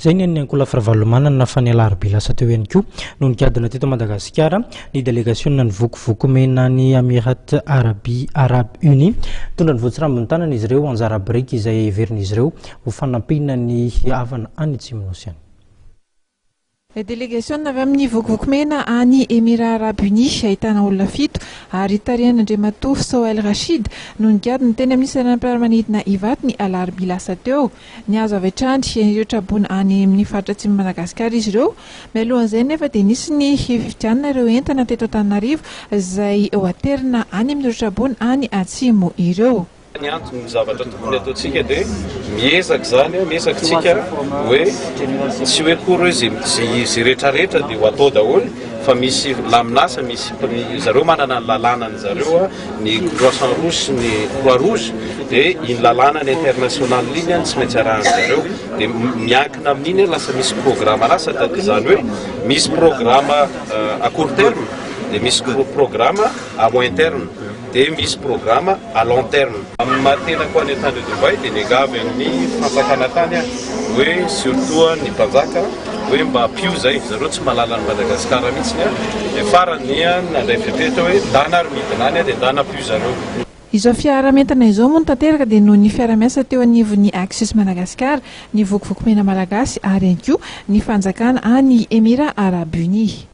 Zay ny ankola faravalomanana fa ny alarobia lasa teo ihany koa no nikadina teto Madagasikara ny delegasiona ny Vokovoko Mena ny Emirats Arabes Unis tondra ny voatsirambin-tanana izy ireo anjara-birikiny izay heverin'izy ireo ho fanampiana ny havana any Atsimo. Delegasiona avy amin'ny Vokovoko Mena any Emirats Arabes Unis ahitana olona 7 ary taorian'ny Soel Rashid no nikadina teny amin'ny hanampiana ivato ny alarobia lasa teo ny azo avy hatrany ireo traboina any amin'ny faritra Atsimo Madagasikara izy ireo. Mialohan'izay nefa dia nisy ny fividianana ireo entana teto Antananarivo izay ho aterina any amin'ireo traboina any Atsimo ireo. Ny antony zavatra tokony ataontsika dia miezaka zany miezaka hoe tsy hoe kory izy rehetrarehetra dia ho atao daholo fa misy laminasa misy zareo manana ny lalànany zareo ny croissant rouge sy ny croix rouge dia iny lalànany international iny tsy maintsy arahan'zareo dia miankina amin'iny lasa misy programme lasa zany hoe misy programme à court terme dia misy programme à moyen terme dia misy programme à long terme. Amin'ny mahatena koa ny tany Dubai dia negavy amin'ny fanjakana tany hoe surtout ny mpanjaka hoe mba pio zay zareo tsy malala ny Madagasikara mihitsy dia farany nandray fetretra hoe dana aromidinany dia dana pio zareo. Izao fiaraha-mientana izao moa no tanteraka dia noho ny fiara-miasa teo anivon'ny Axis Madagasikara ny Vokovoko Mena malagasy ary ihany koa ny fanjakana any Emirats Arabes Unis.